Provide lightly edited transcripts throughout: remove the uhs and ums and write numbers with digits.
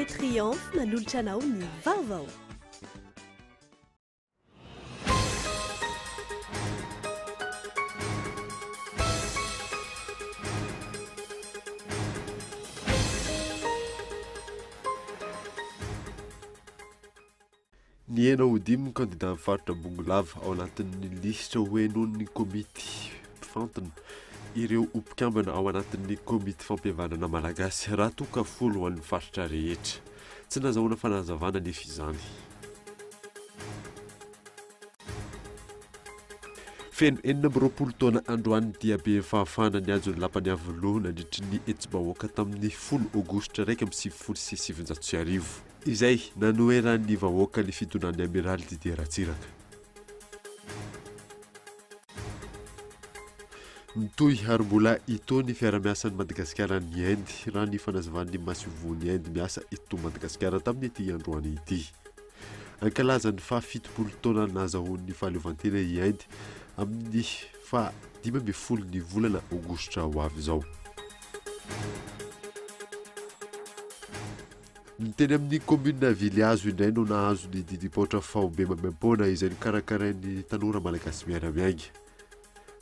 Télé Triomphe manolotra anao ny vaovao. Ny hena ho dimy ny candidat mivarotra Bongolava ao anatin'ny lisitra hoenon'ny komity mpifantina ireo mpikambana ao anatin'ny komity fampihavanana malagasy raha toka folo ho an'ny faritra rehetra. Tsy nazahoana fanazavana nefa izany. Feno 40 taona androany dia be fahafahana ny azo ny lapany avoloa nandritry ny etsy-bahoaka tamin'ny 10 aogositra 1997 izay nanoeran'ny vahoaka ny fitonan'ny Amiraly Didier Ratsiraka. Nitohy ary mbola itony fiara-miasan'ny Madagasikara ny Inde raha ny fanazavan'ny masivon'ny Inde miasa ito Madagasikara tamin'ny ity androany ity. Ankalazan'ny fa 70 taona nazahoan'ny fahaleovantena i Inde amin'ny fa 15 ny volana aogositra ho avy izao. Teny amin'ny commune Viliazo indray no nahazo ny didipotra faombe mamempona izay nikarakarain'ny tanora malagasy miara-miainga.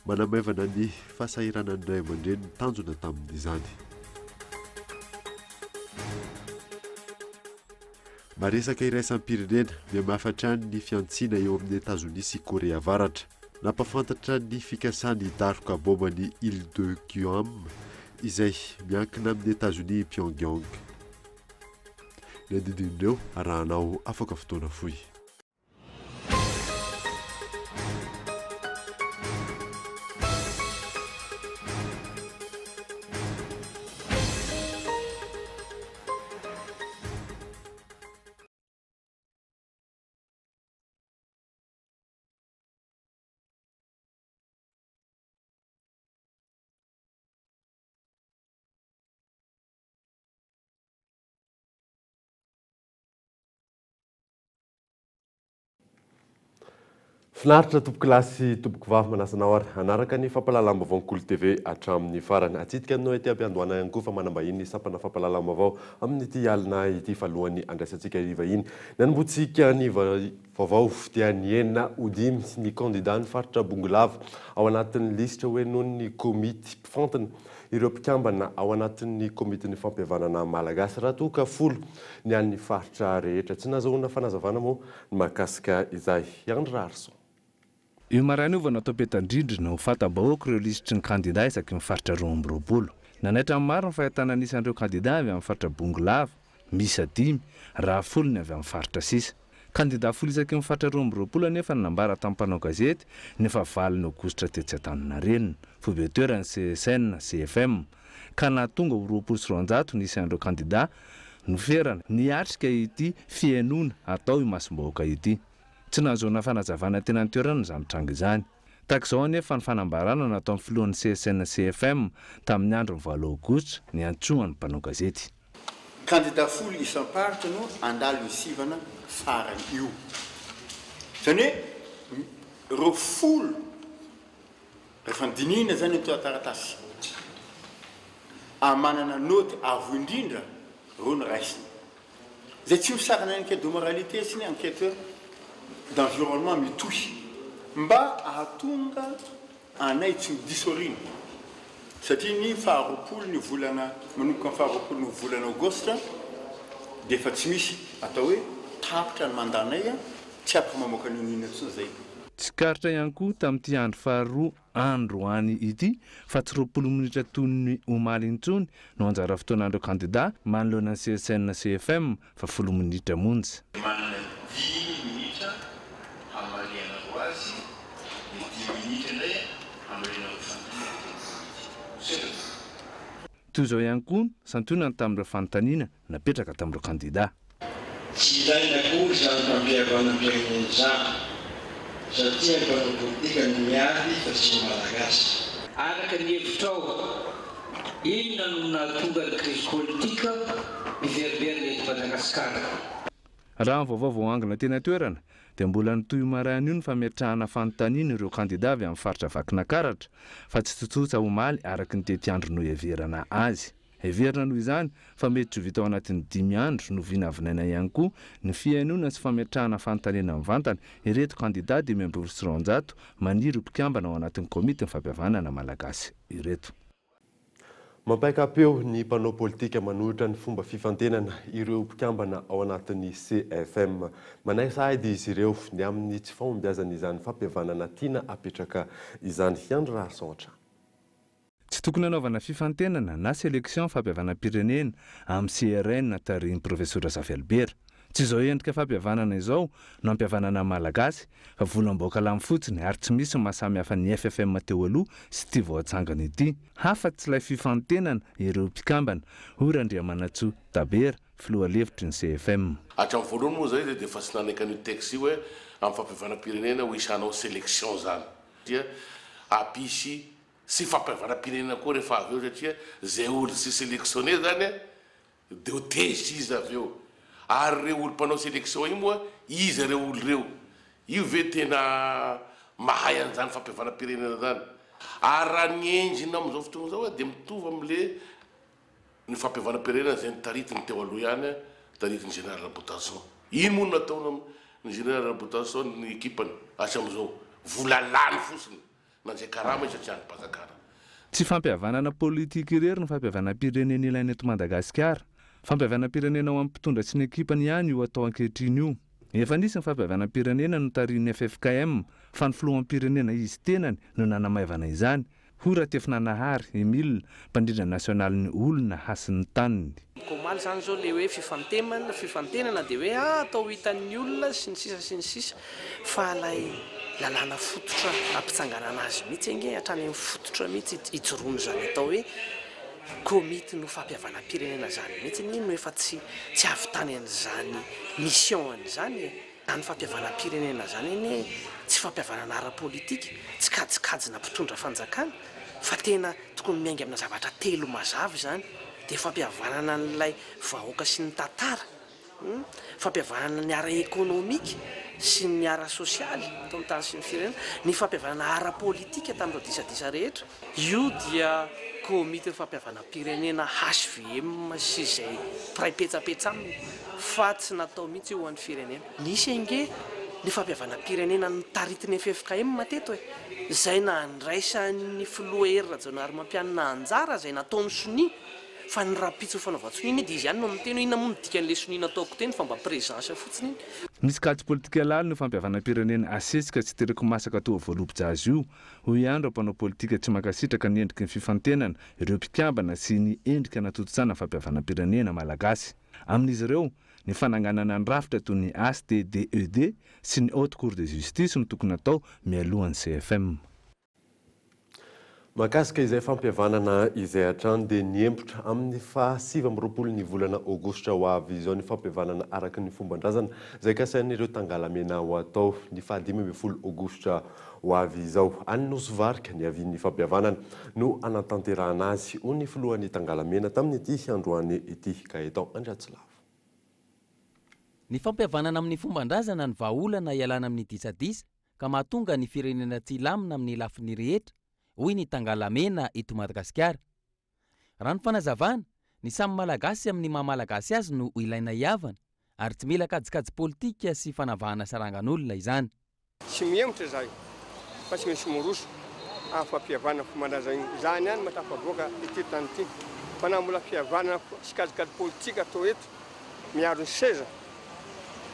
Manamaivana ny fahasahiranan'ny ray aman-dreny ny tanjona tamin'izany. Maresaka iraisam-pirenena mihamafatra ny fiantsiana eo amin'ny Etazonia sy Korea Avaratra. Napafantatra ny fikasany daroka bomba ny Ile de Guam izay miankina amin'ny Etazonia Pyongyang. Ny andindinireo arahanao afaka fotoana fohy. Finaritra tompoko lasy tompoko vavy manasanao ary anaraka ny fampahalalam-baovao Kolo TV hatramin'ny farany. Atsidika anao ety ampiandohana ihany koa fa manambahiny sampana fampahalalam-baovao amin'ny ity alina ity falohany andraisantsika riva iny. Nanombotsika ny vaovao dia ny enina ho dimy ny candidat ny faritra Bongolava ao anatin'ny lisitra hoenon'ny komity mpifantina ireo mpikambana ao anatin'ny komitin'ny fampihavanana malagasy raha toka folo ny an'ny faritra rehetra. Tsy nazahoana fanazavana moa ny mahakasika izay. Andry Rarson. Io marany io natao petandrindrina ho fatabahoaka ireo lisitry ny candidat isaky ny faritra 12. Nanaitra maro ny fahitana anisan'ireo candidat avy amin'ny faritra Bongolava, misy 5 raha folony avy amin'ny faritra sisa. Candidat folo isaky ny faritra 12 nefa nambara tamin'ny mpanao gazety nefa valiny aogositra tetsy Antaninarenina, fobeteurany CSN, CFM, ka nahatonga ho 20 ny isan'ireo candidat noferana niatrika ity fihainoana atao imasom-bahoaka ity. Tsy nahazoana fanazavana tena nitoerana izany tranga izany. Takizao anefa ny fanambarana natao amin'ny filohan'ny CSN CFM tamin'ny andro 9 aogositra ny antsoan'ny mpanao gazety. Candidat folo isamparitra no andalo isivana farany io. Zany hoe ro folo rehefa dinina zany atao taratasy. Manana noty avo indrindra ro ny raisiny. Zay tsy misarana enquête de moralité sy ny enquêteur d'environnement mitohy mba ahatonga anay tsy disorina satria ny faharoapolo ny volana manomboka ny faharoapolo ny volana aogositra dia efa tsy misy atao hoe tapitra ny mandanay tsy afaka mamoaka ninina tsony zay. Tsy karitra ihany koa tamin'ity andro faharoa andro any ity fa tsy 20 minitra tony omaly intsony no anjara fotoanandreo candidat manoloana ny CSN CFM fa 10 minitra monja. Toy izao ihany koa santionany tamin'ireo fanontaniana napetraka tamin'ireo candidat. Tsy ilaina akory izany fampihavanam-piainana izany satria ny mpanao politika no miady fa tsy malagasy. Araka ny hevitrao, inona no nahatonga ny crise politika miveriverin'ny eto Madagasikara. Raha ny vaovao voangina tena toerana dia mbola nitohy marany io ny fametrahana fanontaniana ireo candidat avy amin'ny faritra Vakinakaratra fa tsy tsotsotra omaly araka ny tety andro no heverana azy. Heverina noho izany fa mety vita ao anatin'ny 5 andro no vinavinaina ihany koa ny fihainoana sy fametrahana fanontaniana mivantana ireto kandidat 500 maniry ho mpikambana ao anatin'ny komity ny fampihavanana malagasy ireto. Mampaikapeo ny mpanao politika manohitra ny fomba fifantenana ireo mpikambana ao anatin'ny CFM. Manaisahidy izy ireo ny amin'ny tsy fahombiazana izany fampihavanana tiana apetraka izany Andry Rasotra. Tsy tokony anaovana fifantenana na sélection fampihavanam-pirenena amin'ny CRN tarin'ny professeur Zafy Albert. Tsy izao endrika fampihavanana izao no ampihavanana malagasy fa volam-boaka lamy fotsiny ary tsy misy mahasamy hafa ny FFM teo aloha sy ity voatsangana ity. Hafa tsy ilay fifantenana ireo mpikambana. Ora Andriamanatsoa Tabera, filohalevitry ny CFM. Hatramin'ny voalohany moa zay dia fa tsy nanaiky an'io texte io hoe amin'ny fampihavanam-pirenena ho isanao sélection zany. Dia apisy sy fampihavanam-pirenena koa rehefa avy eo satria zay olo sy sélectionné zany dia ho tezitra izy avy eo. Ary reo olo mpanao sélection io moa izy reo olo reo. Io ve tena mahay an'izany fampihavanam-pirenena zany. Ary raha ny endriny amin'izao fotoana izao dia mitovy amin'le ny fampihavanam-pirenena zay nitaritiny teo aloha ihany taritiny général Boutason. Ino moa nataony ny général Boutason ny ekipany hatramin'izao volalany fotsiny nanjay karama izy satria ny-mpazakara. Tsy fampihavanana politika irery ny fampihavanam-pirenena ilaina eto Madagasikara. Fampihavanam-pirenena ao amin'ny mpitondra sy ny ekipany ihany io atao ankehitriny io. Efa nisy ny fampihavanam-pirenena no tarin'ny FFKM fa ny filoham-pirenena izy tenany no nanamaivana izany. Hora Tefinanahary Emile, mpandrindra nasionaly ny olona hasin'ny taniny. Komaly zany zao le hoe fifantenana dia hoe atao hitan'ny olona sy ny sisa fa lay lalàna fototra ampitsanganana azy mihitsy ange hatrany amin'ny fototra mihitsy ijoroany zany atao hoe komity no fampihavanam-pirenena zany mihitsy no efa tsy avy-tany an'izany mission an'izany any fampihavanam-pirenena zany eny tsy fampihavanana ara-politika tsy kajikajina mpitondra fanjakana fa tena tokony miainga amina zavatra telo mazavy zany dia fampihavanana n'ilay vahoaka sy ny tantara, fampihavanana ny ara-ekônômika sy ny ara-sosialy atao amin'ny tany sy ny firenena, ny fampihavanana ara-politika tamin'ireo disadisa rehetra. Io dia komity fampihavanam-pirenena HVM sy izay pray petsapetsa aminy fa tsy natao mihitsy eo an'ny firenena. Nisy ange ny fampihavanam-pirenena nitaritiny FFKM mateto izay nandraisan'ny filoha herina Janary Mampianina anjara izay nataony soni fa ny rapitso fanaovan-tsonina dia izy ihany no miteny hoe inona moa dikan'ilay sonina ataoko teny fa mba présidence fotsiny iny. Misy kajy politika lala no fampihavanam-pirenena asesika tsy tereko masaka toa voalopy-jazy io. Hoy ihany ireo mpanao politika tsy makasitraka ny endriky ny fifantenana, ireo mpikambana sy ny endrika natototsana fampihavanam-pirenena malagasy. Amin'izy ireo ny fananganana ny rafitra toy ny HTDED sy ny Haute Cour de Justice no tokony atao mialohan'ny CFM. Mahakasika izay fampihavanana izay hatrany dia niempotra amin'ny 7 ny volana Aogositra ho avy izao ny fampihavanana araka ny fombandrazana izay kasain'ireo tangalamena ho atao ny 15 Aogositra ho avy izao. Any Nosovarika ny avian'ny fampihavanana no anatanterahana azy ho ny filohan'ny tangalamena tamin'ity androany ity Kaetan Andratsilava. Ny fampihavanana amin'ny fombandrazana ny vahaolana ialana amin'ny disadisa ka mahatonga ny firenena tsy lamina amin'ny lafiny rehetra hoy ny tangalamena eto Madagasikara. Raha ny fanazavana ny samy malagasy amin'ny maha-malagasy azy no ilaina hiavana ary tsy mila kajikajy politika sy fanavahana sarangan'olona izany. Tsy miemotra zay fa tsy misy moroso fampihavana fombandrazana izany ihany matafavoaka ity tany ity fa na mbola fihavanana sy kajikajy politika atao eto miaro ny seza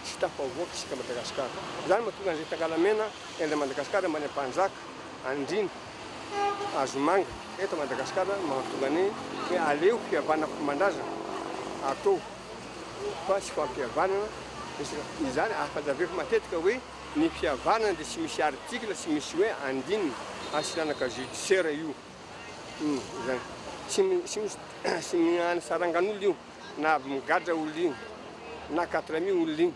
tsy tafavoaka isika Madagasikara. Izany mahatonga an'izay tangalamena enda Madagasikara manam-panjaka andriny Azomanga eto Madagasikara mahatonga ny hoe aleo fihavanana fombandrazana atao fa tsy fampihavanana izany afadaveko matetika hoe ny fihavanana dia tsy misy artikla tsy misy hoe andinina asilanaka judiciaire io zany tsy mignano sarangan'olo io na avy migadra olo io na 4 olo io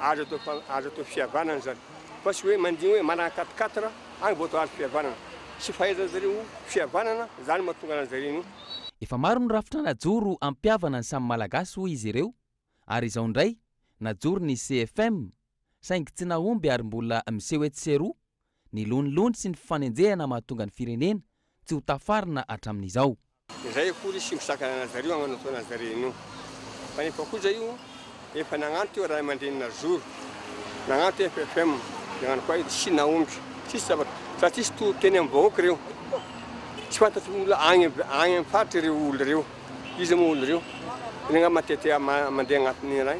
azo atao fihavanana zany fa tsy hoe mandigny hoe manana 4 any vao atao azo fihavanana sy fahaiza zareo fihavanana zany mahatonga an'zareo io. Efa maro ny rafitra najoro ampiavana ny samy malagasy hoy izy ireo ary izao ndray najoro ny CFM saingy tsy nahomby ary mbola miseho etsy sy eroa ny lonilony sy ny fifanenjehana mahatonga ny firenena tsy ho tafarina hatramin'izao. izay akory sy misakana anazareo agnanotoana zareny io fa nefa koza io efa nagnanto io raha aman-drenina zoro nagnanto FFM nagnano koa sy naomby tsisy zavatra fa tsisy teny amin'ny vahoaka reo tsy fantatry olona agny amin'ny faritra reo olo reo izy moa olo reo iny nga matete mandeha agnatin'ny raha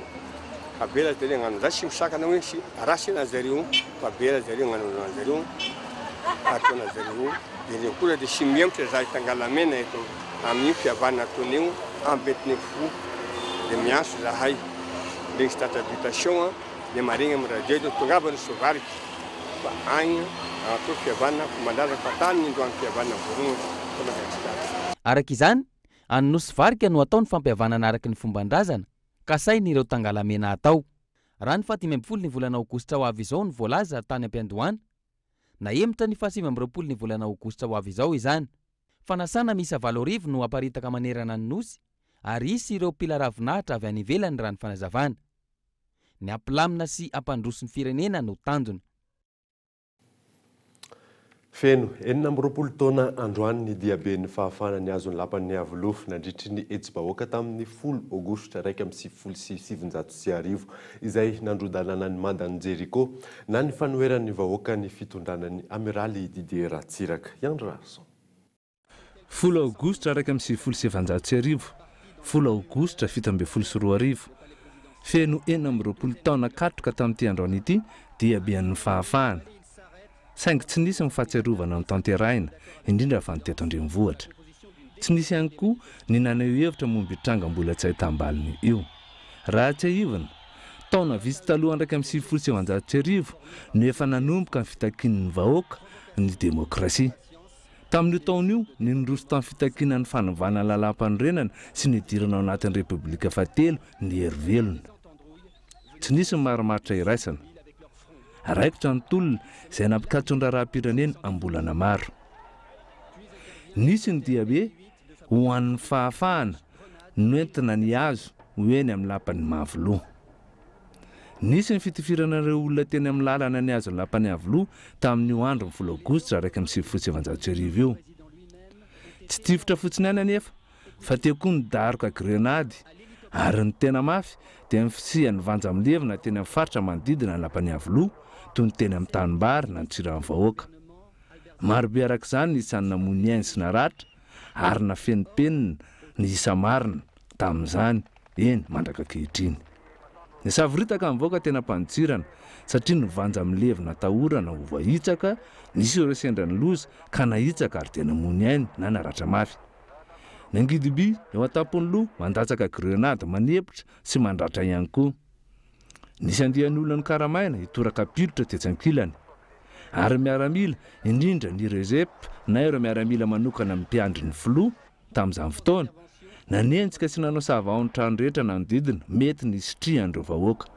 abela zareo agnano za sy misakana hoe sy rasy anazareo fa bela zareo agnano anazareo ataona zareo dia koa dia sy miempotra za Tangalamena eto amin'ny fihavanana ataony io ambetiny fo dia mianso zahay regny stade d'habitation dia maregny amin'ny radio dia tongavany sovariky fa agny atao fihavanana fombandraza fa tany indroany fihavanana voalohany araka izany anonosy varika no ataony fampihavanana araky ny fombandrazana ka sain'ireo Tangalamena atao raha ny 17 ny volana aogositra ho avy izao ny voalaza tany am-piandohana na emitra ny 27 ny volana aogositra ho avy izao izany fanasana misa 7 no aparitaka manerana ny nosy ary isy ireo mpilaravinahitra avy any ivelany raha ny fanazavana ny ampilamina sy ampandroso ny firenena no tanjona feno 40 taona androany ny diabe ny fahafana ny azony lapan'ny avolof nandritry ny etsy-bahoaka tamin'ny 10 aogositra 1 izay nandrodalana ny mandan'ny Jeriko na ny fanoheran'ny vahoaka ny fitondranan'ny amiraly Didier Ratsiraka Yandrason 10 aogositra 1 aogositra 17 feno 40 taona katroka tamin'ity androany ity diaben'ny fahafahana saingy tsy nisy ny fahatsiarovana amin'ny tanterahina indrindra fa ny teto andrenivohitra tsy nisy ihany koa ny naneho hevitra momby tranga mbola tsy ahitam-baliny io raha tsy ahivana taona visy taloha 1 no efa nanomboka ny fitakin'ny vahoaka ny demokrasia tamin'io taon'io ny nindroso tamin'ny fitakiana ny fanovana lalam-panorenana sy ny dirana ao anatin'ny repoblika fahatelo ny hery-velona tsy nisy ny marimaritra iraisana raikitra ny tolona izay nampikatsondra raha-pirenena ambolana maro nisy ny diabe ho an'ny fahafahana noentina ny azo hoeny amin'ny lapan'ny mavoloha nisy ny fitifiranareo olona teny amin'ny lalana ny azo ny lapan'ny avoloha tamin'io andro ny 10 aogositra 17 io tsy tifotra fotsiny any anefa fa teo koa ny daroka grenady ary ny tena mafy dia ny fisian'ny vanja milevina teny amin'ny faritra manodidina ny lapan'ny avoloha toy ny teny amin'ny tanimbary na ny tsiran'ny vahoaka marobe arak'izany ny isan'ny namony ainy sy naratra ary na fenipenina ny isa marina tamin'izany eny mandraka ankehitriny ny savoritaka amin'ny vahoaka tena mpanitsirana satria ny vanja milevina tahorana ho vahitsaka nisy ireo sendrany loza ka nahitsaka ary tena mony ainy na naratra mafy ny angidiby eo an-tampony loha mandatsaka grenady manepotra sy mandratra ihany koa nisy andihan'ny olona ny karamaina hitoraka pilitra tetsankilany ary miaramila indrindra ny rezep na ireo miaramila manokana mimpiandry ny filoha tamin'izany fotoana nanenjika sy nanao sava ao ny trano rehetra nanodidina mety ny sitrihan'ireo vahoaka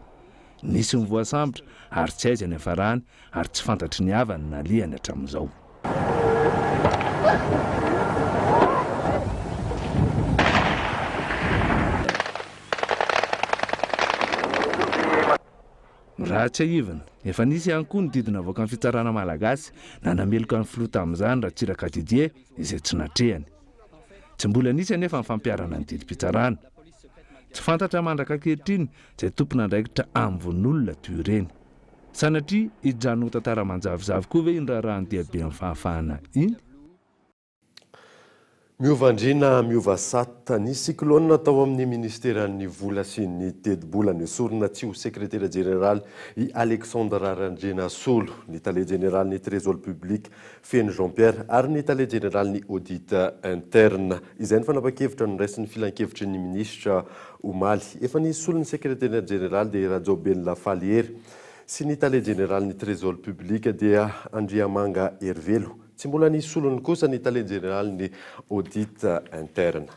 nisy ny voasambotra ary tsy aiza ny afarany ary tsy fantatry ny avany na lihany hatramin'izao raha tsy ahivana efa nisy ihany koa ny didina vahoaka ny fitsarana malagasy na nameloka ny filoha tamin'izany Ratsiraka Didier izay tsy natrehany tsy mbola nisy anefa ny fampiarana ny didim-pitsarana tsy fantatra mandraka ankehitriny izay tompona andraikitra ambon'olona toy ireny sanatria hijanona ho tantara manjavizavy koa ve iny raharahany diabe amin'ny fahafahana iny miovandrina miova sata ny cyclone tao amin'ny ministeran'ny vola sy ny tedi-bola esorina tsy ho sekretera général i Alexandre Randrenasolo ny tale général ny trésor public Feno Jean-Pierre ary ny tale général ny audit interne izay ny fanapa-kevitra no raisin'ny filan-kevitry ny ministra Omaly efa ny solon'ny sekretera général dia Rajobel Lafaliere sy ny tale général ny trésor public dia Andriamanga Hervelo tsy mbola ny solony kosa ny tale général ny audit interne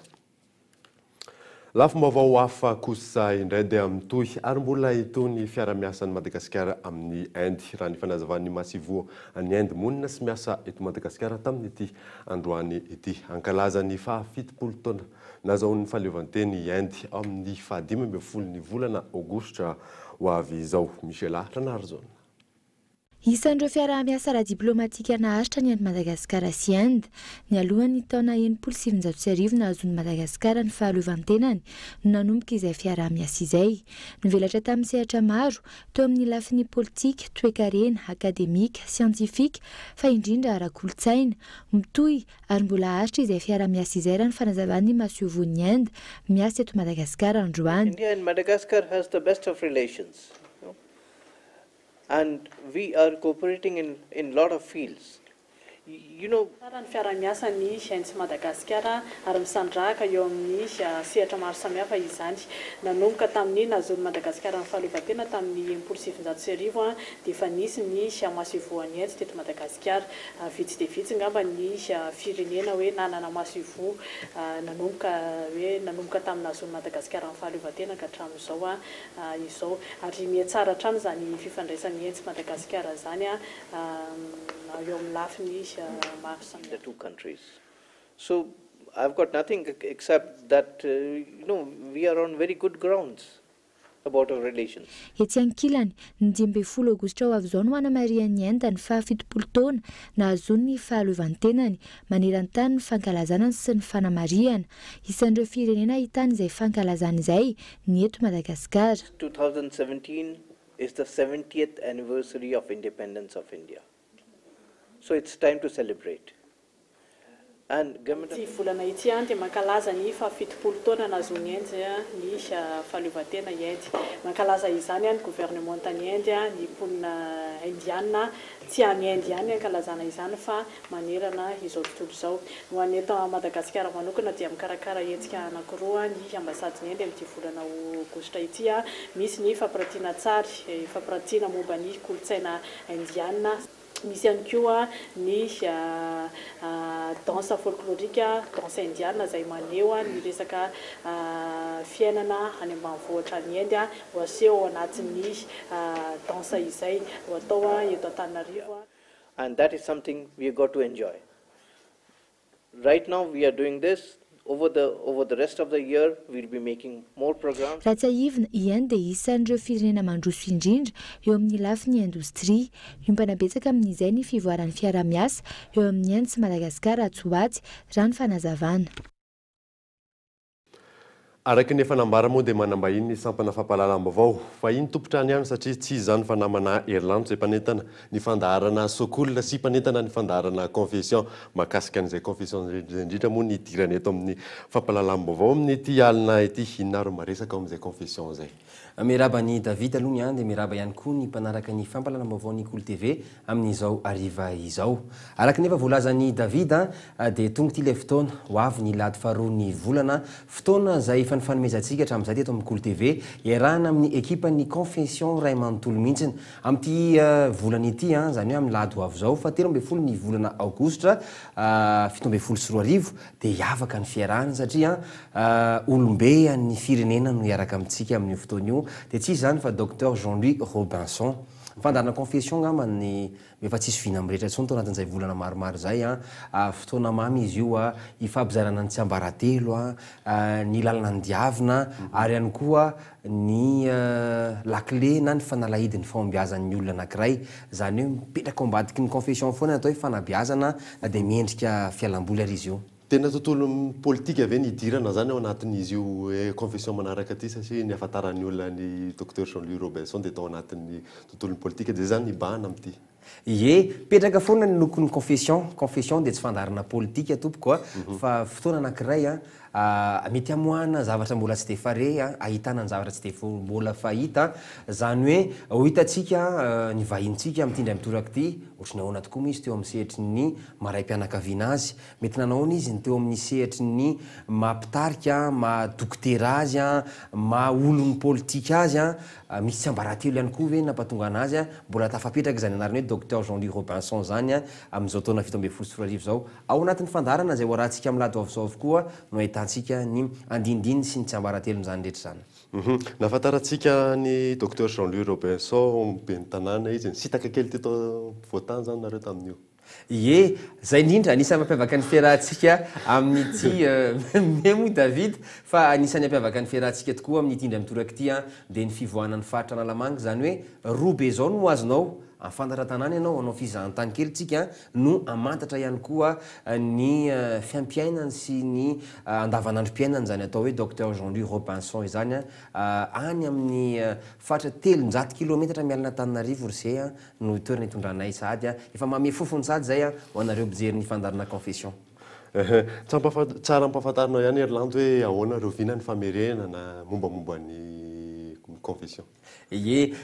lafim-baovao hafa kosa indray dia mitohy ary mbola itony fiara-miasan'ny Madagasikara amin'ny Inde raha ny fanazavan'ny masivoa any Inde monina sy miasa eto Madagasikara tamin'ity androany ity ankalazany 70 taona nazahoan'ny fahaleovanteny Inde amin'ny 15 ny volana aogositra ho avy izao Michela Ranarzona Isan'ireo fiaraha-miasa ara-diplomatika naharitra ny any Madagasikara sy Inde. Ny alohan'ny taona 1970 nahazony Madagasikara ny fahaleovantenany no nanomboka izay fiaraha-miasa izay. Nivelatra tamin'ny sehatra maro teo amin'ny lafiny politika, toe-karena, akademika, siantifika fa indrindra ara-kolotsaina. Mitohy ary mbola haritra izay fiaraha-miasa izay raha ny fanazavan'ny Masiovony Inde miasa eto Madagasikara androany. India and Madagascar has the best of relations. And we are cooperating in a lot of fields. You know, ny fiaraha-miasa ny Inde sy Madagasikara ary misandrahaka eo amin'ny sehatra maro samihafa izany. Nanomboka tamin'ny nahazoan'ny Madagasikara ny fahaleovantena tamin'ny 1970 dia efa nisy ny maso ivoan'ny Inde teto Madagasikara. Vitsy dia vitsy ngamba ny firenena hoe nanana maso ivo nanomboka tamin'ny nahazoan'ny Madagasikara ny fahaleovantena ka hatramin'izao izao. Ary mihatsara hatrany zany fifandraisan'ny Inde sy Madagasikara zany eo amin'ny lafiny the two countries. So I've got nothing except that we are on very good grounds about our relations. Etsy ankilany ny 12 Aogositra ho avy izao no hanamarian'ny Inde ny 70 taona nahazony ny fahaleovantenany maneran-tany ny fankalazana sy ny fanamariana. Isan'ireo firenena ahitany izay fankalazana izay ny eto Madagasikara. 2017 is the 70th anniversary of independence of India. So it's time to celebrate. And government volana ity dia mankalaza ny 70 taona nahazoany Inde ny fahaleovantena Inde. Mankalaza izany ny gouvernement any Inde ny mponina indiana tsy any Inde ihany ankalazana izany fa manerana izao tontolo izao. Ho an'ny eto Madagasikara manokana dia mikarakara hetsika anankiroa ny ambasadiny Inde amin'ity volana Aogositra ity. Misy ny fampirantiana tsara, fampirantiana momba ny kolotsaina indiana. Misy ihany koa ny danse folklorika, danse indiana izay maneho ny resaka fiainana any ambanivohitra ny Inde ho aseho anatin'ny danse izay ho atao eto Antananarivo. And that is something we got to enjoy. Right now we are doing this. Over the rest of the year, we'll be making more programs. Raha tsy aivina Inde dia isan'ireo firenena mandroso indrindra eo amin'ny lafiny indostria. Miompana betsaka amin'izay ny fivoaran'ny fiaraha-miasa eo amin'ny Inde sy Madagasikara Tsoaty raha ny fanazavana. Araky ny fanambara moa dia manambahiny ny sampana fampahalalam-baovao fa iny tompotrany ihany satria tsy izany fa namana Irlande izay mpanentana ny fandaharana sokolina sy mpanentana ny fandaharana confession mahakasika an'izay confession indrindra moa ny idirany eto amin'ny fampahalalam-baovao amin'ny ity alina ity inaro maresaka ao amin'izay confession izay. Miraba ny David aloha ny any dia miraba ihany koa ny mpanaraka ny fampahalalam-baovao ny Kolo TV amin'izao ariva izao. Araka nefa voalazan'ny David dia tonga ity ilay fotoana ho avy ny lady faharoa ny volana fotoana izay efa nifanomezantsika hatramin'izay teto amin'ny Kolo TV iarahana amin'ny ekipa ny confession ray manontolo mihitsiny amin'ity volana ity zany hoe amin'ny lady ho avy izao fa 13 ny volana Aogositra 17 sy 14 dia hiavaka ny fiarahana satria olombe ny firenena no iaraka amintsika amin'ny fotoana io. Dia tsy izany fa Dr Jean-Louis Robinson fandarana confession ngamba ny efa tsisy vina mirehetra tsony tao anatin'izay volana maromaro zay fotoana mamy izy io ifampizarana ny tsy ambaratelo ny lalana ny diavina ary ihany koa ny lakle na ny fanalahidiny fahombiazan'ny olona anankiray zany hoe mipetraka ao ambadiky ny confession foana atao hoe fanabeazana dia miendrika fialamboly ary izy io. Tena tontolo politika ave ny idirana zany ao anatin'izy io confession manaraka aty satria ny ahafantaran'ny olona ny Dr Jean-Louis Robinson dia tao anatin'ny tontolon'ny politika dia zany nibahana amin'ity. Ie, petraka foana ny lokon'ny confession dia tsy fandarana politika tompoko fa fotoana anankiray mety amoahana zavatra mbola tsy dia fare ahitana ny zavatra tsy dia mbola fahita zany hoe hitantsika ny vahintsika amin'ity indray mitoraka ity ohatrany ahoana tokoa moa izy teo amin'ny sehitry ny maray-pianakaviana azy mety nanahoana izy ny teo amin'ny sehitry ny mampitarika madokotera azy maolon'ny politika azy misy tsy ambaratelo ihany koa ve nampatonga anazy mbola tafapetraka izany anarany hoe Dr Jean-Louis Robinson zany amin'izao taona 17 sy 14 zao ao anatin'ny fandarana izay hoarahantsika amin'ny lady avizao avokoa no ahitantsika ny andindiny sy ny tsy ambaratelo izany rehetra zany. Nafantarantsika ny Dr Jean-Louis Robinson ben'ny tanàna izy sitaka kely teto voatany zany nareo tamin'io. Ie, zay indrindra anisany mampiavaka ny fiarahantsika amin'ity memo David fa anisany mampiavaka ny fiarahantsika tokoa amin'ity indray mitoraka ity dia ny fivoahana ny faritra Analamanga zany hoe robe zao no azonao fandarantanany ianao anao fizahantany kely tsika no amantatra ihany koa ny fiampiainany sy ny andavanandrom-piainany zany atao hoe docteur Jean-Louis Robinson izany any amin'ny fatra 300 kilometatra mialina Antananarivo Rosea no toerana itondranay sady efa mame fofony sady zay ho anareo mpijery ny fandarana confession. Tsara mpahafantarinao ihany Erlandy hoe ahoana reo vinany famerenana mombamomba ny confession. Ie,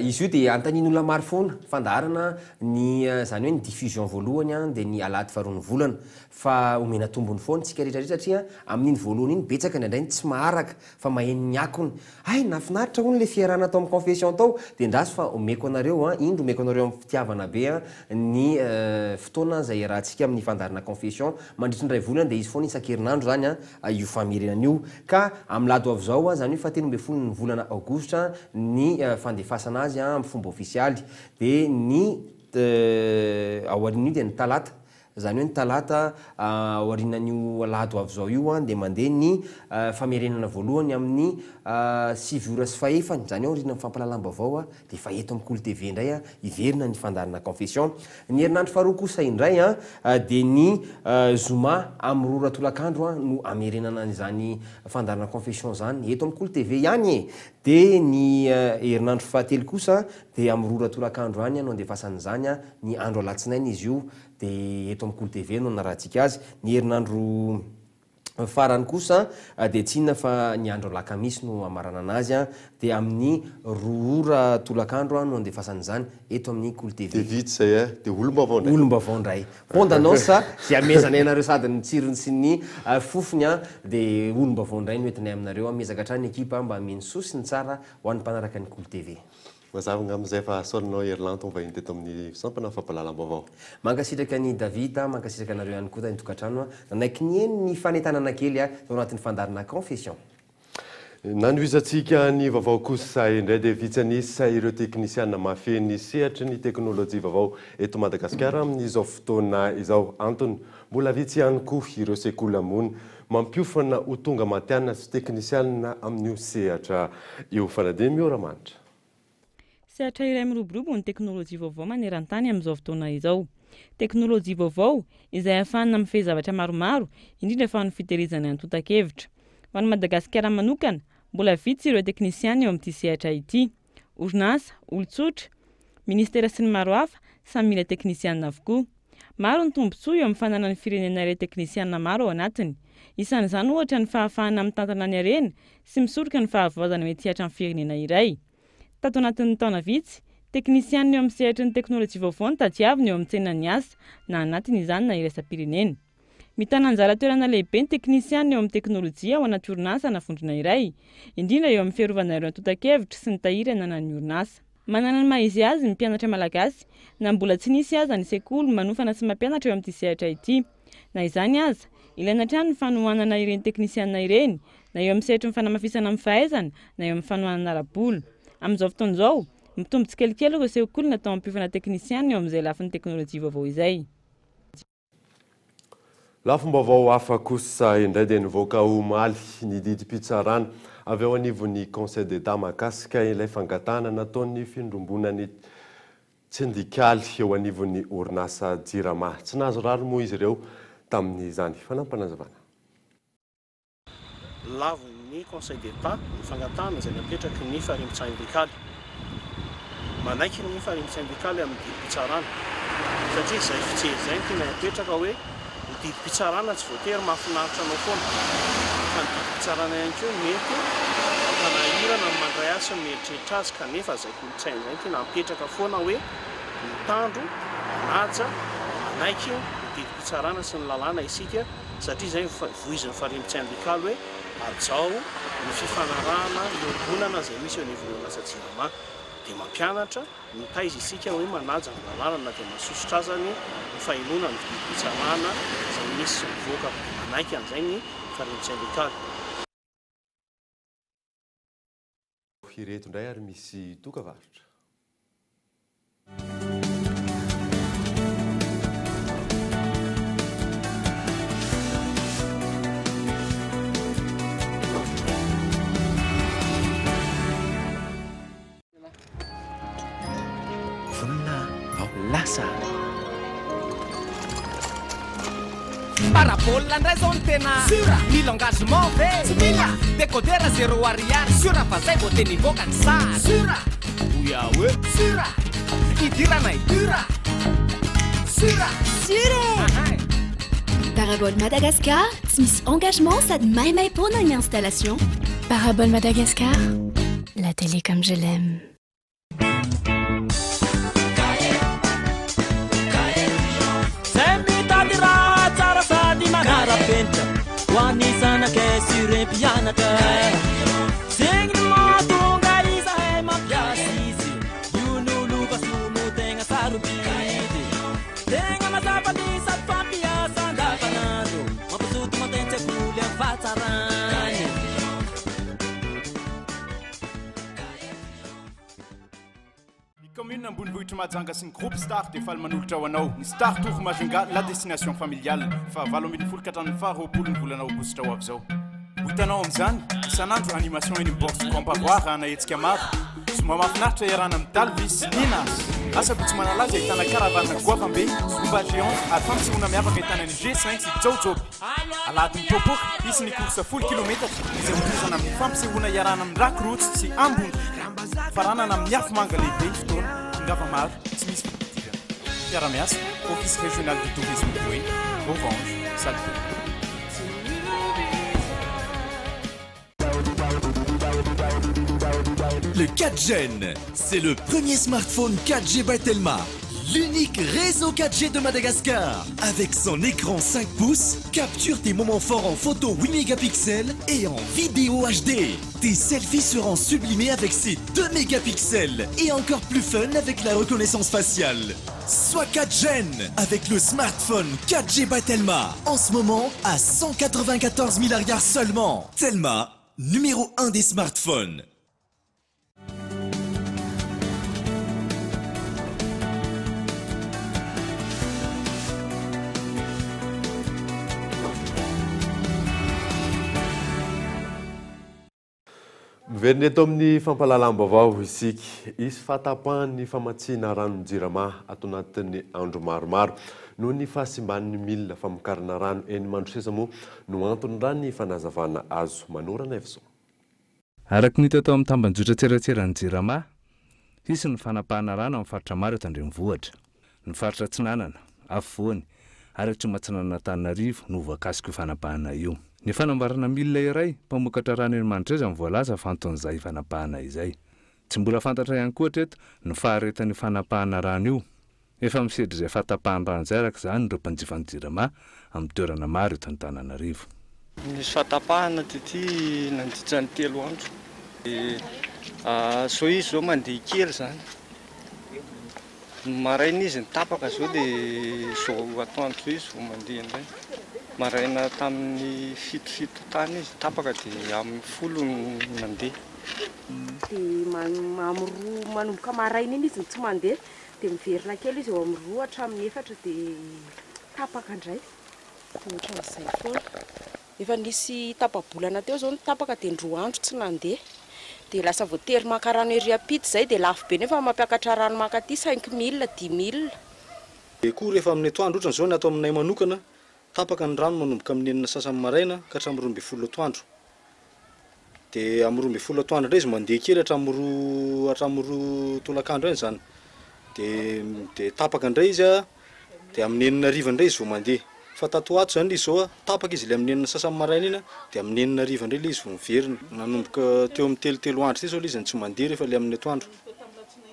izy io dia antanin'olona maro foana fandarana ny zany hoe ny diffusion voalohany dia ny alahady faharoa ny volana fa omena tombony foana tsika rehetrarehetra satria amin'iny voalohany iny betsaka indraindray tsy maharaka fa maheno ny akony ay nafinaritra hono le fiarahana atao amin'ny confession tao dia ndraso fa omeko anareo indro omeko anareo amin'ny fitiavana be ny fotoana izay rahantsika amin'ny fandarana confession mandritra ny ray volana dia izy foana isan-kerinandro zany io famerenana io ka amin'ny lado avy zao zany hoe fa 10 ny volana aogositra ny fandefasana azy amin'ny fomba ofisialy dia ny aorian'io dia ny talata zany hoe ny talata aorianan'io lado avy zao io dia mandeha ny famerenana voalohany amin'ny 7h04 zany hoe aoriana fampalalam-baovao dia fa eto amin'ny Cool TV indray iverina ny fandarana confession. Ny herinandro faharoa kosa indray dia ny zoma amin'ny rora tolakandro no amerenana izany fandarana confession zany eto amin'ny Cool TV ihany dia ny herinandro fahatelo kosa dia amin'ny rora tolakandro any no andefasan'izany ny andro alatsinainy izy io dia eto amin'ny Cool TV no narahantsika azy. Ny herinandro farany kosa dia tsy inona fa ny andro alakamisy no amarana anazy dia amin'ny roa tolakandro no andefasan'izany eto amin'ny Cool TV. Dia vitsy zay dia olom-baovao ndray. Olom-baovao ndray. Pondanao sa zay amezanay anareo sady ny tsirony sy ny fofony dia olom-baovao ndray no entinay aminareo amezaka hatrany ekipa mba hameno sosiny tsara ho an'ny mpanaraka ny Cool TV. Mazavana amin'izay fa solinao Erlandy vahiny teto amin'ny sampana fampalalam-baovao. Mankasitraka ny Davida, mankasitraka anareo ihany koa ny tokantrano nanaiky ny eny ny fanentanana kely tao anatin'ny fandarana confession. Nanoizantsika ny vaovao kosa indray dia vitsanisa ireo teknisiana mafeny sehatra ny teknôlôjia vaovao eto Madagasikara amin'izao fotoana izao antony mbola vitsy ihany koa ireo sekoly ambony mampiofana ho tonga matianina sy teknisiana amin'io sehatra io fanadiny mioramanitra. Sehatra iray miroborobo ny teknôlôjia vaovao maneran-tany amin'izao fotoana izao. Teknôlôjia vaovao izay ahafahana mifehy zavatra maromaro indrindra fa ny fitehirizana ny antotan-kevitra. Ho an'ny Madagasikara manokana mbola vitsy ireo teknisiana eo amin'ity sehatra ity. Orinasa, olon-tsotra, ministera sy ny maro hafa samy mila teknisiana avokoa. Maro ny tombontsoa eo amin'ny fananany firenena ireo teknisiana maro ao anatiny. Isan'izany ohatra ny fahafahana mitantana ny harena sy misoroka ny fahavoazana mety hihatra amin'ny firenena iray. Tato anatin'ny taona vitsy, teknisiana eo amin'ny sehatra ny teknôlôjia vaovao no tadiavina eo amin'ny tsenany asa na anatiny izany na iraisam-pirenena. Mitana anjara toerana lehibe ny teknisiana eo amin'ny teknôlôjia ao anaty orinasa na vondrona iray, indrindra eo amin'ny fiarovana ireo antotan-kevitra sy ny tahirana na ny orinasa. Manana ny maha-izy azy ny mpianatra malagasy na mbola tsy nisy aza ny sekoly manofana sy mampianatra eo amin'ity sehatra ity. Na izany aza, ilaina hatrany ny fanohanana ireny teknisiana ireny na eo amin'ny sehatra ny fanamafisana amin'ny fahaizana na eo amin'ny fanohanana ara-bola. Amin'izao fotoana izao, mitombo tsikelikely ireo sekoly natao hampiofana teknisiana eo amin'izay lafin'ny teknôlôjia vaovao izay. Lafim-baovao hafa kosa indray dia nivoaka omaly ny didim-pitsarana avy ao anivon'ny Conseil d'État mahakasika ilay fangatana nataon'ny findrombonany sindikaly eo anivon'ny orinasa Jirama. Tsy nahazo rary moa izy ireo tamin'izany fanampanazavana. Lavon'ny Conseil d'État ny fangatana izay napetraky ny faharemontsy-sindikaly. Manaiky ny faharemontsy-sindikaly amin'ny didim-pitsarana satria izay fijery izay no tena napetraka hoe ny didim-pitsarana tsy voatery mahafinaritra anao foana fa ny didim-pitsarana ihany koa mety manahirana ny mandray asa mieritreritra azy kanefa izay kolotsaina izay tena napetraka foana hoe mitandro, manaja, manaiky ny didim-pitsarana sy ny lalàna isika satria izay voizin'ny faharemontsy-sindikaly hoe ajao ny fifanarahana iombonana izay misy eo anivon'ny orinasa Jirama dia mampianatra mitaiza isika hoe manaja ny lalàna na dia mahasosotra azany ny fahelona ny didim-pitsarana izay misy mivoaka dia manaiky an'izay ny faharemontsy-sindikaly. Ireto indray ary misy tokavarotra. Vonina parabole ndray zao ny tena mila engagement ve décodeur 0 ariary sura fa zay vao teny ivoaka ny sary sura oya oe sura idirana idira sura sure Parabole Madagascar tsy misy engagement sady maimay pona ny installation Parabole Madagascar la télé comme je l'aime Wanisanake surempianaka Sengny matonga izahay mampiasy Ion'olo vasomo tegna sarobidy Tegna mazava ny sady fampiasa andavanandro Mampizoto matentsevoly amin'ny fahatsarany Commune ambonivohitra Mahajanga sy ny groupe Star dia faly manolotra ho anao ny Star Tour Majunga la destination familiale fa 7 katramin'ny faha-roapolo ny volana aogositra ho avy zao. Ho hitanao amin'izany isan'andro animation eny Bordeaux Grand-Pavoire anahetsika maro somba mahafinaritra iarana amin'ny Dalvis Ninas asabotsy manalaza ahitana caravane Goavambe Zumba Géant ary fampisehoana miavaka ahitana ny G5 sy Jojoby alahadiny topoka isy ny course 10 km izay hotozana amin'ny fampisehoana iarana amin'ny Rack Roots sy Ambony faranana amin'ny afo manga lehibe fotoana ngava maro tsy misy fitirana miara-miasa office régional du tourisme Boé Orange Salto. Le 4Gen, c'est le premier smartphone 4G by Telma, l'unique réseau 4G de Madagascar. Avec son écran 5 pouces, capture tes moments forts en photo 8 mégapixels et en vidéo HD. Tes selfies seront sublimés avec ses 2 mégapixels et encore plus fun avec la reconnaissance faciale. Sois 4Gen avec le smartphone 4G by Telma. En ce moment, à 194 000 arrières seulement. Telma, numéro 1 des smartphones. Miverina eto amin'ny fampalalam-baovao isika isy fahatapahan'ny famatsiana ranon-jirama ato anatin'ny andro maromaro noho ny fahasimban'ny milina famokarana rano eny Mandrosesa moa no antony raha ny fanazavana azo manorana evso. Araka ny hita tao amin'ny tambanjotra tseratseran'ny jirama isy ny fanapahana rano amin'ny faritra maro eto andrenivohitra ny faritra Tsinanana afovoany ary Tsomatsinana Antananarivo no voakasika io fanapahana io. Ny fanambarana milina iray mpamokatra rano eny Mandrosesa ny voalaza fanton'izay fanapahana izay. Tsy mbola fantatra ihany koa hatreto ny faharetan'ny fanapahana rano io. Efa misedry izay fahatapahan rano izay araka izany ireo mpanjifa ny jirama amin'ny toerana maro eto Antananarivo. Nisy fahatapahana ty nandritra ny 3 andro. So izy zao mandeha kely zany. Maraina izy nitapaka zao dia zao atoandro izy vao mandeha indray. Maraina tamin'ny 7 tany izy tapaka dia amin'ny 10 mandeha. Dia manomboka maraina iny izy tsy mandeha dia miverina kely izy eo amin'ny 2 hatramin'ny 4 dia tapaka indray. Ohatran'izay foana. Efa nisy tapa-bolana teo zao nitapaka dia 2 andro tsy nandeha. Dia lasa voatery maka rano ery apity zay dia lafo be nefa mampiakatra rano maka aty 5 000 10 000. Dia koa rehefa amin'ny atoandro ohatrany zao ny atao aminay manokana tapaka ny rano manomboka amin'ny 9 sasany maraina ka hatramin'ny 12 atoandro. Dia amin'ny 12 atoandro indray izy mandeha kely hatramin'ny 2 tolakandro eny zany. Dia tapaka indray izy dia amin'ny 9 hariva indray izy vao mandeha. Fa tato ato zany izy zao tapaka izy le amin'ny 9 sasany maraina iny dia amin'ny 9 hariva indray le izy vao miverina. Nanomboka teo amin'ny 3 andro zao izy tsy mandeha rehefa le amin'ny atoandro.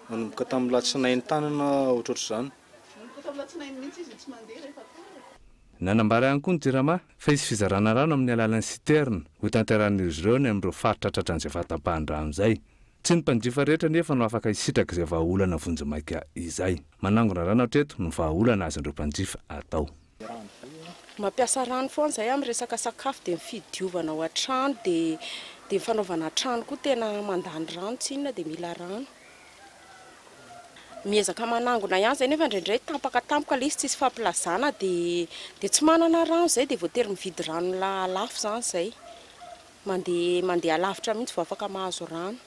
Nanomboka tamin'ny latsinainy tanana ohatrohatr'izany. Nanambara ihany koa ny jirama fa isy fizarana rano amin'ny alalan'ny citerne ho tanteran'izy ireo ny amin'ireo faritra tratran'izay fahatapahan-drano izay. Tsy ny mpanjifa rehetra nefa no afaka hisitraka izay vahaolana vonjimaika izay. Manangona rano hatreto no vahaolana azon'ireo mpanjifa atao. Mampiasa rano foana zay amin'ny resaka sakafo dia mifidiovana ao an-trano dia fanaovana trano koa tena mandany rano tsy inona dia mila rano. Miezaka manangona ihany zay nefa indraindray tampoka le izy tsisy fampilazana dia tsy manana rano zay dia voatery mividy rano lafo zany zay. Mandeha lavitra mihitsy vao afaka mahazo rano.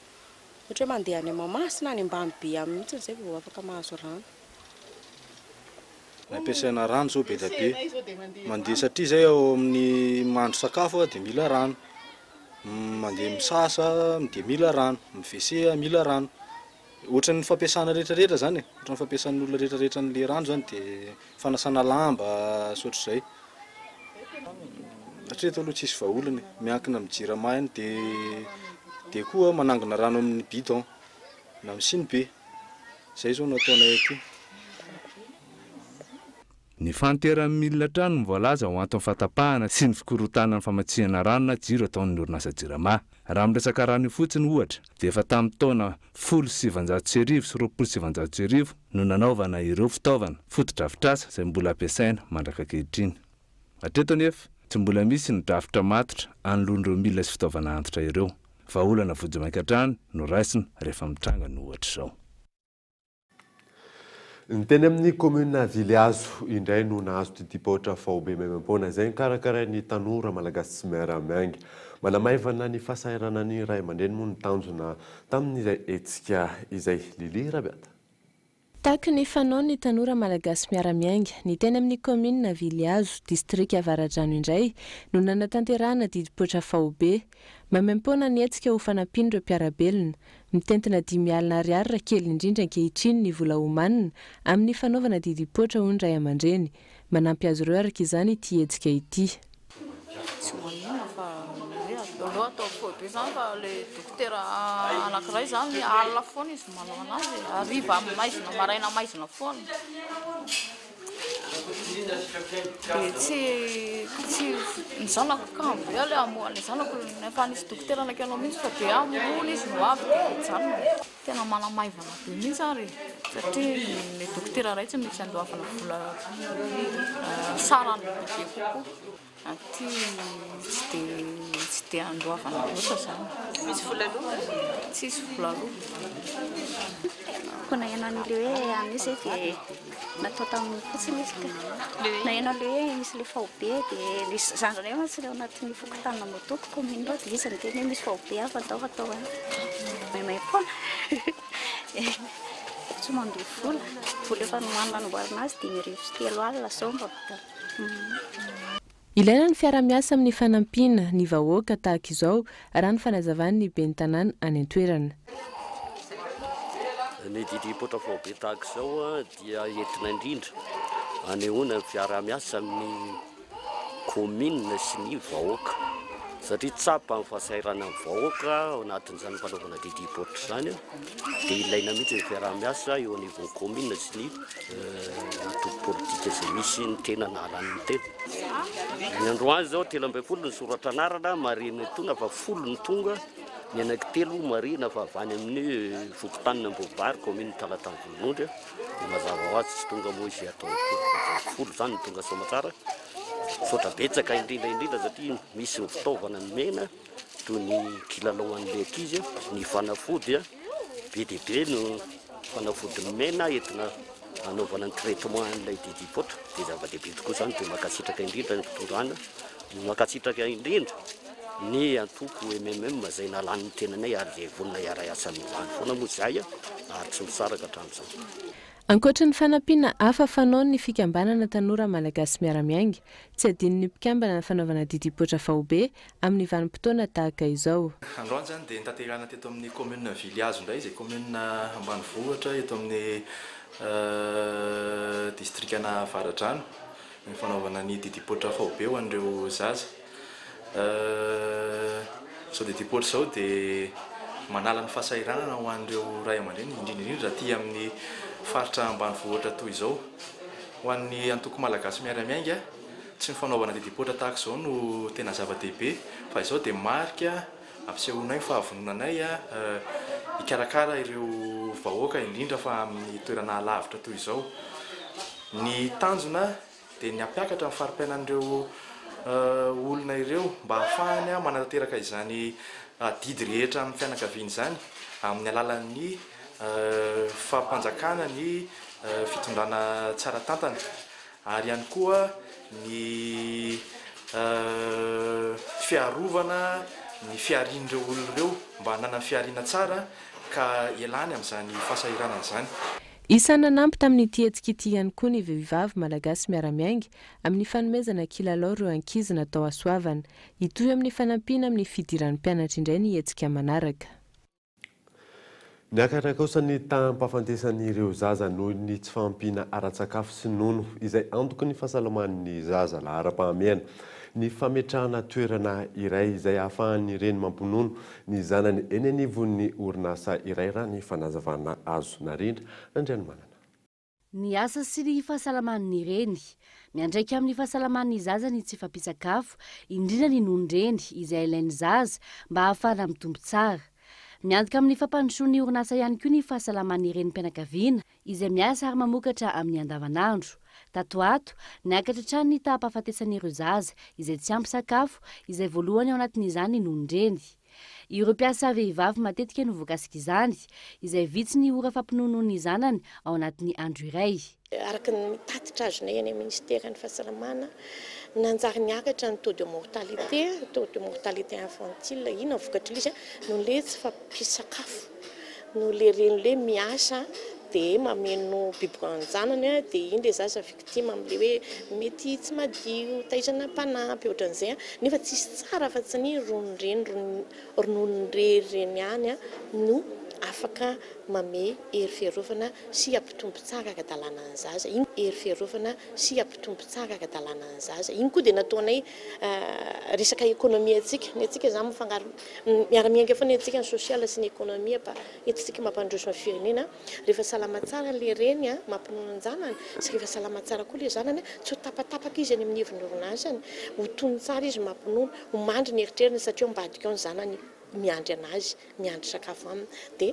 Ohatra hoe mandeha any Mahamasina any ambany be mihitsy zay vao afaka mahazo rano. ampiasaina rano zao be da be mandeha satria zay ao amin'ny mahandro sakafo dia mila rano, mandeha misasa dia mila rano, mivese mila rano. Ohatran'ny fampiasana rehetrarehetra zany e, ohatran'ny fampiasan'ny olona rehetrarehetra n'le rano zany dia fanasana lamba soatr'izay. Hatreto aloha tsisy vahaolana miankina amin'ny jirama iny dia koa manangona rano amin'ny bidon na amin'ny siny be. Zay zao nataonay aty. Ny fanteran'ny milina trano no voalaza ho anton'ny fatapahana sy ny fikorotana ny famatsihana rano na jiro ataon'ny orinasa jirama. Raha miresaka rano fotsiny ohatra dia efa tamin'ny taona 1709 sy 1709 no nanaovana ireo fitaovana fotodrafitrasa izay mbola ampiasaina mandraka ankehitriny. Hatreto nefa tsy mbola misy ny drafitra matotra anoloan'ireo milina sy fitaovana antitra ireo. Vahaolana Vojimaika-Trano no raisina rehefa mitranga no ohatra izao. Ny teny amin'ny commune Vileazo indray no nahazo titipotra faobe maimam-poana izay nikarakarain'ny tanora malagasy sy miara-miainga. Manamaivana ny fahasairana ny ray aman-dreny moa ny tanjona tamin'izay hetsika izay Lili Rabiata. Tahaka ny fanao ny tanora malagasy miara-miainga ny teny amin'ny commune Vileazo district Avaradrano indray no nanatanterahana didipotra faobe. Maimam-poana ny hetsika ho fanampiny ireo mpiarabelona. Mitentina 5 alina ariary kely indrindra ankehitriny ny vola omanina amin'ny fanaovana didipotra ho ny ray aman-dreny. Manampy azy ireo araka izany ity hetsika ity. Tsy manina fa aloha atao fobe zany fa le dokotera anankiray zany alina foana izy manao anazy hariva maizina maraina maizina foana. Tsy ny zanako kambo le amoa le zanako nefa nisy dokotera anankianao mihitsy fa dia amorona izy no avy dia janona. Tena manamaivana be mihitsy ary satria ny dokotera ray tsy mitsy andoavana vola sarany be kokoa. Aty tsy dia andoavana loatra zany. Misy vola aloha? Tsisy vola aloha. Kuna ianao le hoe amin'izay dia natao tamin'ny fotsiny izy na ianao le hoe misy le faobe dia misy zandriny hoe tsy le ao anatin'ny fokontana motoko commune reo dia isany teny hoe misy faobe hafa atao maimai-poana tsy mandoa vola efa nomanina namboarina azy dia 5,3 alina zao mba Ilaina ny fiara-miasa amin'ny fanampiana ny vahoaka tahaka izao raha ny fanazavan'ny ben'ny tanàna any an-toerana. Ny didipotra faobe tahaka izao dia entina indrindra anehoana ny fiara-miasa amin'ny commune sy ny vahoaka satria tsapa amin'ny fahasairana ny vahoaka ao anatin'izany fanaovana didipotra zany dia ilaina mihitsy ny fiara-miasa eo anivon'ny commune sy ny antoko politika izay misy ny tena nahalan'ny tena. Ny androany zao 13 ny soratra anarana marina tonga fa 10 ny tonga. Ny anankitelo marina fa avany amin'ny fokotanina Ambovary commune Talatany Volonondry mazava ho azy tsy tonga moa izy atao folo zany tonga Soamatsara. Sotra betsaka indrindra satria misy ny fitaovana ny mena toy ny kilalao an'ilay ankizy ny fanafody be dia be no fanafody ny mena entina anaovana ny traitement an'ilay didipotra dia zava-dehibe tokoa zany dia makasitraka indrindra ny fitondrana makasitraka indrindra ny antoko MMM izay nalan'ny tenanay ary izay vonina hiara-iasa amin'izany foana moa izay ary tsy misaraka hatramin'izao. Ankoatra ny fanampiana hafa fanao ny fikambanana tanora malagasy miara-miainga tsy adino ny mpikambana fanaovana didipotra faobe amin'ny vanim-potoana tahaka izao. Androany zany dia nitaterana teto amin'ny commune Vileazo indray izay commune ambanivohitra eto amin'ny distrikana Avaradrano ny fanaovana ny didipotra faobe ho an'ireo zaza. Zao didipotra zao dia manala ny fahasahiranana ho an'ireo ray aman-dreny indrindra aty amin'ny faritra ambanivohitra toy izao. Ho an'ny antoko malagasy miara-miainga tsy ny fanaovana didipotra tahaka izao no tena zava-dehibe fa izao dia marika ampisehoanay fahavononanay hikarakara ireo vahoaka indrindra fa amin'ny toerana lavitra toy izao. Ny tanjona dia ny hampiakatra amin'ny fari-piainan'ireo olona ireo mba hahafahany manatanteraka izany didy rehetra amin'ny fianakaviany izany amin'ny alalan'ny fampanjakana ny fitondrana tsara tantana ary ihany koa ny fiarovana ny fiarian'ireo olona ireo mba hanana fiariana tsara ka ialany amin'izany fahasahirana izany. Isananampy tamin'ity hetsika ity ihany koa ny vehivavy malagasy miara-miainga amin'ny fanomezana kilalao ireo ankizy natao asoavana. Itoy amin'ny fanampiana amin'ny fidiran'ny mpianatra indray ny hetsika manaraka. Niakarakosany tampafantesan'ireo zaza noho ny tsy fahampiana ara-tsakafo sy nono izay antoky ny fahasalaman'ny zaza lahara-pahamehana. Ny fametrahana toerana iray izay ahafahan'ny reny mampinono ny zanany eny anivon'ny orinasa iray raha ny fanazavana azo narindra Andriano Manana. Ny asa sy ny fahasalaman'ny reny miandraika amin'ny fahasalaman'ny zaza ny tsy fampisakafo indrindra ny nondreny izay ilain'ny zaza mba ahafahana mitombo tsara. Miantoka amin'ny fampandrosoan'ny orinasa ihany koa ny fahasalaman'ny renim-pianakaviana izay miasa ary mamokatra amin'ny andavanandro. Tato ato niakatra trano ny tahampahafatesan'ireo zaza izay tsy ampy sakafo izay voalohany ao anatin'izany nondreny. Ireo mpiasa vehivavy matetika no voakasika izany izay vitsy ny ora fampinonoan'ny zanany ao anatin'ny andro iray. Araka ny mitatitra azonay any amin'ny ministèren'ny fahasalamana nanjary niakatra ny taux de mortalité infantile ina vokatra izy no le tsy fampisakafo no le ren'le miasa dia mameno biby-zanany dia iny le zaza victime amin'le hoe mety tsy madio taizana mpanampy ohatran'izay nefa tsisy tsara fa-tsy ny ronononreny any no afaka mame hery fiarovana sy ampitombo tsara kadalana ny zaza. Iny hery fiarovana sy ampitombo tsara kadalana ny zaza. Iny koa dia nataonay resaka ekonomia antsika. Ny antsika izany mifangaro miara-miainga foana antsika ny sosiala sy ny ekonomia mba entintsika mampandroso ny firenena. Rehefa salama tsara le reny mampinono ny zanany sy rehefa salama tsara koa le zanany tsy ho tapatapaka izy any amin'ny heviny orinasany. Ho tony tsara izy mampinono, ho mandry ny eritreriny satria mbadika ao ny zanany miandry anazy, miandry sakafo aminy dia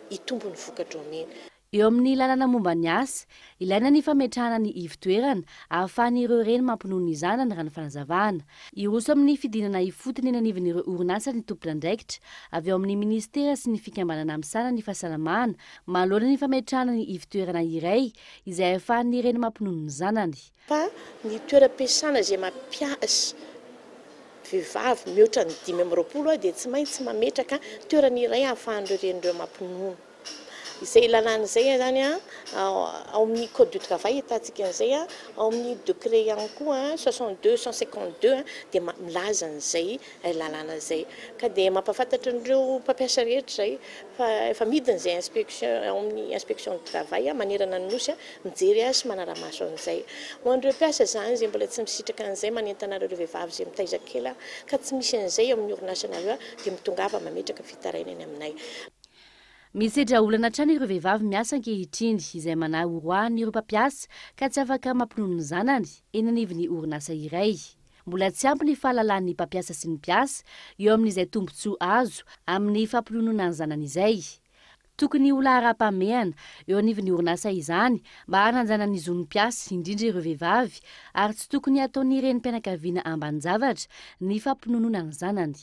itombo ny vokatra omena. Eo amin'ny lalana momba ny asa, ilaina ny fametrahana ny ivon-toerana ahafahan'ireo reny mampinono ny zanany raha ny fanazavana. Iroso amin'ny fidinana ifotony eny anivin'ireo orinasa ny tompon'andraikitra avy eo amin'ny ministera sy ny fikambanana misana ny fahasalamana manoloana ny fametrahana ny ivon-toerana iray izay ahafahan'ny reny mampinono ny zanany. Fa ny toeram-piasana izay mampiasa vehivavy mihoatra ny 5 dia tsy maintsy mametraka toerana iray ahafahan'ireo ren'ireo mampinono. Izay lalàn'izay zany ao amin'ny code du travail hitantsika an'izay ao amin'ny décret ihany koa 62/152 dia milaza an'izay lalàna izay ka dia mampafantatra an'ireo mpampiasa rehetra zay fa efa midiny izay inspection ao amin'ny inspection du travail manerana ny nosy mijery sy manara-maso an'izay. Ho an'ireo mpiasa zany izay mbola tsy misitraka an'izay manentana ireo vehivavy izay mitaiza kely ka tsy misy an'izay amin'ny orinasanareo dia mitongava mametraka fitarainany aminay. Misedra olana trano ireo vehivavy miasa ankehitriny izay manahoroany ireo mpampiasa ka tsy afaka mampinono ny zanany eny anivon'ny orinasa iray. Mbola tsy ampy ny fahalalan'ny mpampiasa sy ny mpiasa eo amin'izay tombontsoa azo amin'ny fampinonona ny zanany izay. Tokony ho lahara-pahamehana eo anivon'ny orinasa izany mba hananjana ny zon'ny mpiasa indrindra ireo vehivavy ary tsy tokony ataon'ny renim-pianakaviana ambanin-javatra ny fampinonona ny zanany.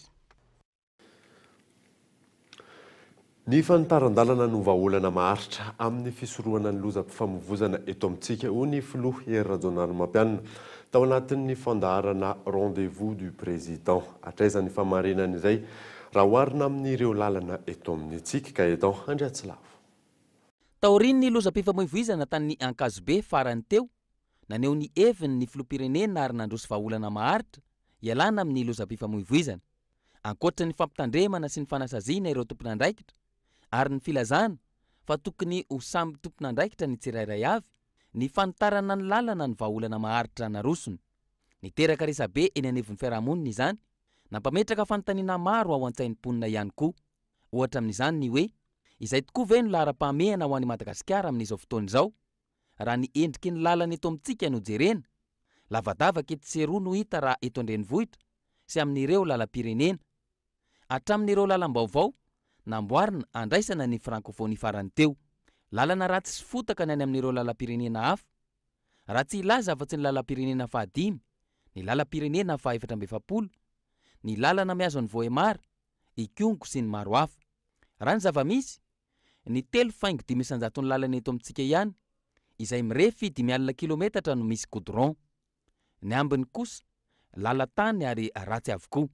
Ny fanitaran-dalana no vahaolana maharitra amin'ny fisorohana ny lozam-pifamoivoizana eto amintsika ho ny filoha Hery Rajaonarimampianina tao anatin'ny fandaharana rendez-vous du président. Hatraizan'ny famarinana izay raha oharina amin'ireo lalana eto amintsika ka eto Andriatsilavo. Taoriny ny lozam-pifamoivoizana tany Ankazobe farany teo naneo ny heviny ny filoham-pirenena ary nandroso vahaolana maharitra ialana amin'ny lozam-pifamoivoizana. Ankoatra ny fampitandremana sy ny fanasaziana ireo tompon'andraikitra ary ny filazana fa tokony ho samby tompon'andraikitra ny tsirairay avy ny fanitarana ny lalana ny vahaolana maharitra narosony. Niteraka resabe eny anivon'ny fiarahamonina izany, nampametraka fanontaniana maro ao an-tsain'ny mponina ihany koa. Ohatra amin'izany ny hoe izay tokoa ve no lahara-pahamehana ho an'i Madagasikara amin'izao fotoana izao raha ny endriky ny lalana eto amintsika no jerena. Lavadavaka eto seroa no hita raha eto an-drenivohitra sy amin'ireo lalam-pirenena. Hatramin'ireo lalam-baovao namboarina andraisana ny francophonie farany teo. Lalana ratsy sy fotaka ny any amin'ireo lalam-pirenena hafa. Raha tsy ilaza afa-tsy ny lalam-pirenena faha-5, ny lalam-pirenena faha-720, ny lalana miazo ny Voemara, Ikongo sy ny maro hafa. Raha ny zava-misy, ny 3,500 ny lalana eto amintsika ihany, izay mirefy 5,000 kilometatra no misy goudron. Ny ambiny kosa, lalan-tany ary ratsy avokoa.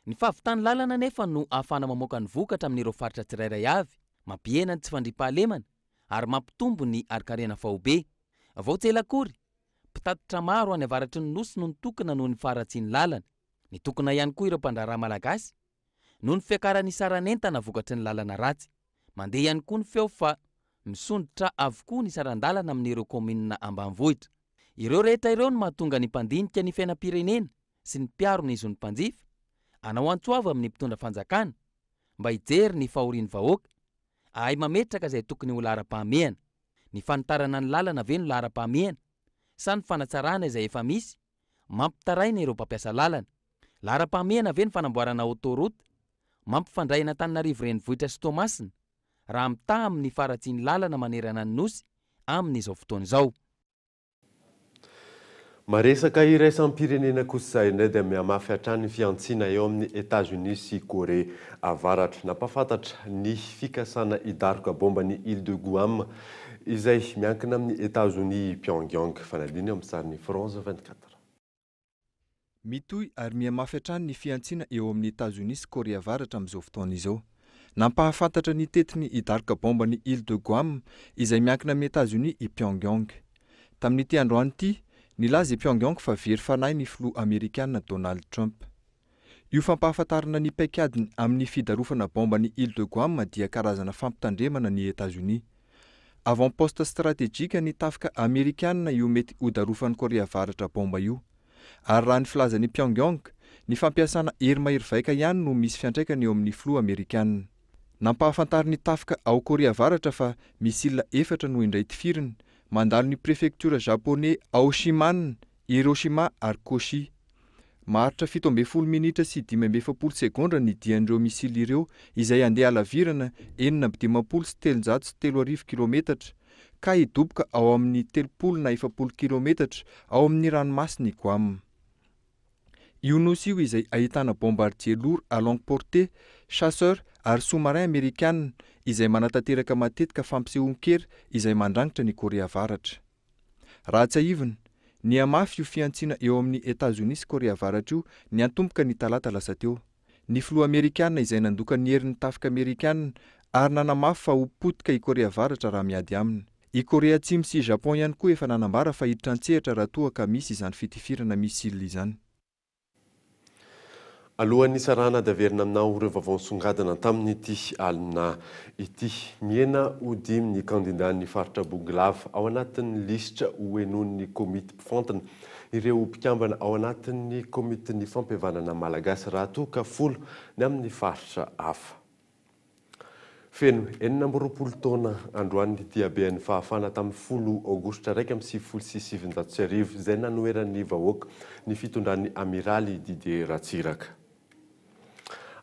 Ny fahavitany lalana nefa no ahafana mamoaka ny vokatra amin'ireo faritra tsirairay avy, mampihena ny tsy fandriam-pahalemana ary mampitombo ny arikarena fahobe. Vao tselakory, mpitatitra maro any avaratry ny nosy no nitokana noho ny faratsy ny lalana. Nitokana ihany koa ireo mpandraraha malagasy noho ny fiakarany saranentana vokatry ny lalana ratsy. Mandeha ihany koa ny feo fa misondrotra avokoa ny sarandalana amin'ireo kominina ambanivohitra. Ireo rehetra ireo no mahatonga ny mpandinika ny fiainam-pirenena sy ny mpiaro ny izony mpanjifa anao antsoava amin'ny mpitondra fanjakana mba hijery ny fahorian'ny vahoaka, ahay mametraka izay tokony ho lara-pahamehana. Ny fanitarana ny lalana ve no lara-pahamehana sa ny fanatsarana izay efa misy mampitaraina ireo mpampiasa lalana? Lara-pahamehana ve ny fanamboarana autoroute mampifandray Antananarivo renivohitra sy Toamasina raha mitaha amin'ny faratsiany lalana manerana ny nosy amin'izao fotoana izao? Maresaka iraisam-pirenena kosa indray dia mihamafy hatrany fiantsina eo amin'ny États-Unis sy Korea avaratra. Nampafantatra ny fikasana hidaroka bomba ny Île de Guam izay miankina amin'ny États-Unis Pyongyang. Fanadiny amin'ny sariny France 24. Mitohy ary mihamafy hatrany ny fiantsina eo amin'ny États-Unis sy Korea avaratra amin'izao fotoana izao. Nampahafantatra ny tetiny hidaroka bomba ny Île de Guam izay miankina amin'ny États-Unis i Pyongyang. Tamin'ity androany ity, nilaza i Pyongyang fa very fanahy ny filoha Amerikanina Donald Trump. Io fampahafantarana ny paikadiny amin'ny fidarofana bomba ny Île de Guam dia karazana fampitandremana ny États-Unis. Avant-poste stratégique ny tafika Amerikanina io mety hodarofan'ny Korea avaratra bomba io. Ary raha ny filazan'ny Pyongyang, ny fampiasana hery mahery vaika ihany no misy fiantraikany eo amin'ny filoha Amerikanina. Nampahafantariny tafika ao Korea avaratra fa misilina 4 no indray tifiriny, mandalo ny préfecture japonais Aoshiman, Hiroshima ary Koshi. Maharitra 17 minitra sy 12 sekondra ny dian'ireo misily ireo izay andeha alavirana 720 kilometatra ka hidoboka ao amin'ny 370 kilometatra ao amin'ny ranomasiny Guam. Io nosy io izay ahitana bombardier lourd à longue portée, chasseur ary sous-marin américaine izay manatanteraka matetika fampisehoan-kery izay mandrangitra ny Korea avaratra. Raha tsy ahivina, ny hamafy io fiantsina eo amin'ny États-Unis sy Korea avaratra io ny antomboka ny talata lasa teo. Ny filoha Amerikanina izay nandoka ny herin'ny tafika Amerikanina ary nanamafy fa ho potika i Korea avaratra raha miady aminy. I Korea Atsimo sy Japon ihany koa efa nanambara fa hiditra an-tsehatra raha toa ka misy izany fitifirana misily izany. Alohan'ny sarana daverina aminao ireo vaovao songadina tamin'ity alina ity. Miena ho 5 ny kandidan'ny faritra Bonglava ao anatin'ny listra hoenon'ny komity mpifantina. Ireo mpikambana ao anatin'ny komitin'ny fampihavanana malagasy raha toa ka 10 ny amin'ny faritra hafa. Feno 40 taona androany diabean'ny fahafana tamin'ny 10 aogositra 1976 izay nanoeran'ny vahoaka ny fitondran'ny amiraly Didier Ratsiraka.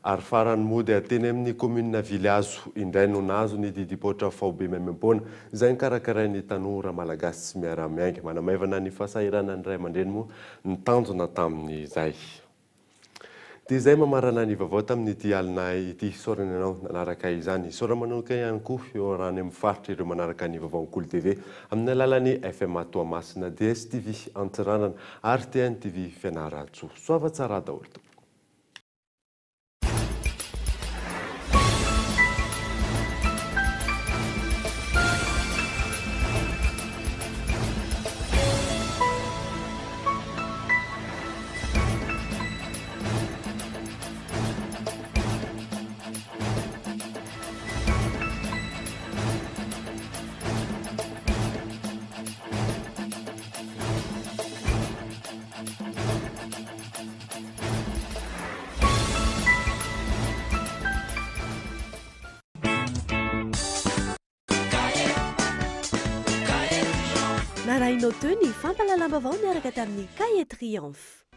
Ary farany mody ateny amin'ny komina Vilazo indray no nazo ny didipotra fahobe memempona izay nikarakarain'ny tanora malagasy sy miaramiainga. Manamaivana ny fahasairana ny ray aman-dreny moa ny tanjona tamin'izay. Dia izay mamarana ny vaovao tamin'ity alina ity saorana ianao nanaraka izany. Saora manoka ihany koa eo rany amin'ny faritra ireo manaraka ny vaovao Kolo TV amin'ny alalan'ny FM Toamasina, DSTV Antsiranana ary TNTV Fianaratsoa. Soava tsara daholo. Narainao teo ny fampalalam-baovao niaraka tamin'ny Cahier Triomphe.